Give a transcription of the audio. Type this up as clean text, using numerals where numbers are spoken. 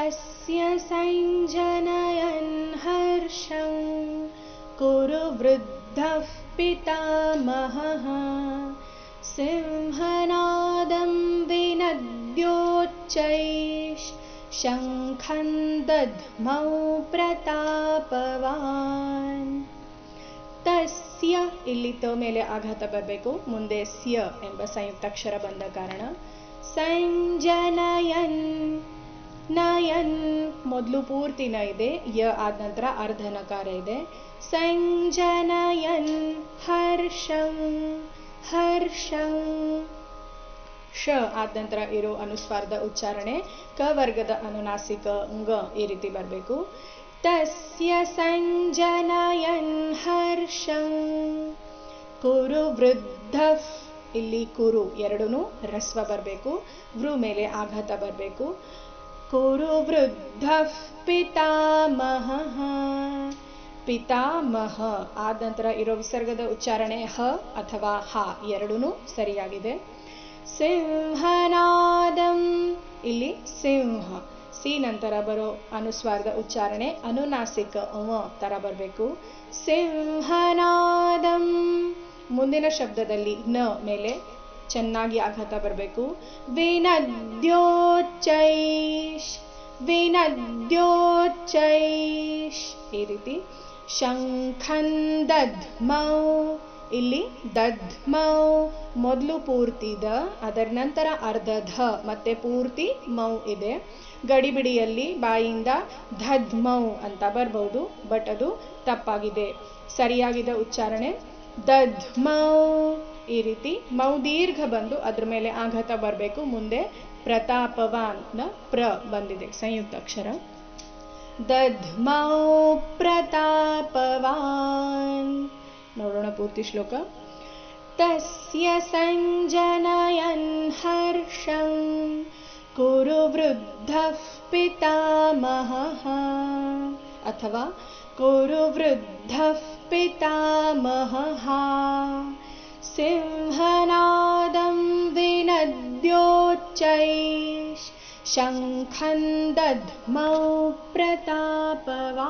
तस्य संजनयन् हर्षं कुरु वृद्धः पितामहः सिंहनादं विनद्योच्चैः शङ्खं दध्मौ ಪ್ರತಾಪವಾನ್. ತಸ್ಯ ಇಲ್ಲಿ ತ ಮೇಲೆ ಆಘಾತ ಬರಬೇಕು, ಮುಂದೆ ಸ್ಯ ಎಂಬ ಸಂಯುಕ್ತಾಕ್ಷರ ಬಂದ ಕಾರಣ. ಸಂಜನಯನ್ ನಯನ್ ಮೊದಲು ಪೂರ್ತಿ ನ ಇದೆ, ಯ ಆದ ನಂತರ ಅರ್ಧ ನಕಾರ ಇದೆ. ಸಂಜನಯನ್ ಹರ್ಷಂ ಹರ್ಷಂ ಶ ಆದ ನಂತರ ಇರೋ ಅನುಸ್ವಾರದ ಉಚ್ಚಾರಣೆ ಕ ವರ್ಗದ ಅನುನಾಸಿಕ ಂಗ ಈ ರೀತಿ ಬರಬೇಕು. ತಸ್ಯ ಸಂಜನಯನ್ ಹರ್ಷಂ ಕುರು ವೃದ್ಧಃ ಇಲ್ಲಿ ಕುರು ಎರಡೂ ರಸ್ವ ಬರಬೇಕು, ವೃ ಮೇಲೆ ಆಘಾತ ಬರಬೇಕು. ಕುರು ವೃದ್ಧಃ ಪಿತಾಮಹಃ ಪಿತಾಮಹ ಆದ ನಂತರ ಇರೋ ವಿಸರ್ಗದ ಉಚ್ಚಾರಣೆ ಹ ಅಥವಾ ಹ ಎರಡೂ ಸರಿಯಾಗಿದೆ. ಸಿಂಹನಾದಂ ಇಲ್ಲಿ ಸಿಂಹ ಸಿ ನಂತರ ಬರೋ ಅನುಸ್ವಾರದ ಉಚ್ಚಾರಣೆ ಅನುನಾಸಿಕ ಅವ ತರ ಬರಬೇಕು. ಸಿಂಹನಾದಂ ಮುಂದಿನ ಶಬ್ದದಲ್ಲಿ ನ ಮೇಲೆ ಚೆನ್ನಾಗಿ ಆಘಾತ ಬರಬೇಕು. ವಿನದ್ಯೋಚ್ಚೈಷ್ ವಿನದ್ಯೋಚ್ಚೈಷ್ ಈ ರೀತಿ. ಶಂಖಂ ದಧ್ಮೌ ಇಲ್ಲಿ ದಧ್ಮೌ ಮೊದಲು ಪೂರ್ತಿ ದ ಅದರ ನಂತರ ಅರ್ಧ ಧ ಮತ್ತೆ ಪೂರ್ತಿ ಮೌ ಇದೆ. ಗಡಿಬಿಡಿಯಲ್ಲಿ ಬಾಯಿಂದ ದಧ್ಮೌ ಅಂತ ಬರ್ಬಹುದು, ಬಟ್ ಅದು ತಪ್ಪಾಗಿದೆ. ಸರಿಯಾಗಿದ್ದ ಉಚ್ಚಾರಣೆ ದಧ್ಮೌ ಈ ರೀತಿ. ಮೌ ದೀರ್ಘ ಬಂದು ಅದ್ರ ಮೇಲೆ ಆಘಾತ ಬರಬೇಕು. ಮುಂದೆ ಪ್ರತಾಪವಾನ್ ನ ಪ್ರ ಬಂದಿದೆ ಸಂಯುಕ್ತ ಅಕ್ಷರ. ದಧ್ಮೌ ಪ್ರತಾಪವಾನ್. ನೋಡೋಣ ಪೂರ್ತಿ ಶ್ಲೋಕ. ತಸ್ಯ ಸಂಜನಯನ್ ಹರ್ಷಂ ಕುರು ವೃದ್ಧಃ ಪಿತಾಮಹಃ ಅಥವಾ ಕುರು ವೃದ್ಧಃ ಪಿತಾಮಹಃ ಸಿಂಹನಾದಂ ವಿನದ್ಯೋಚ್ಚೈಷ್ ಶಂಖಂ ದಧ್ಮೌ ಪ್ರತಾಪವಾನ್.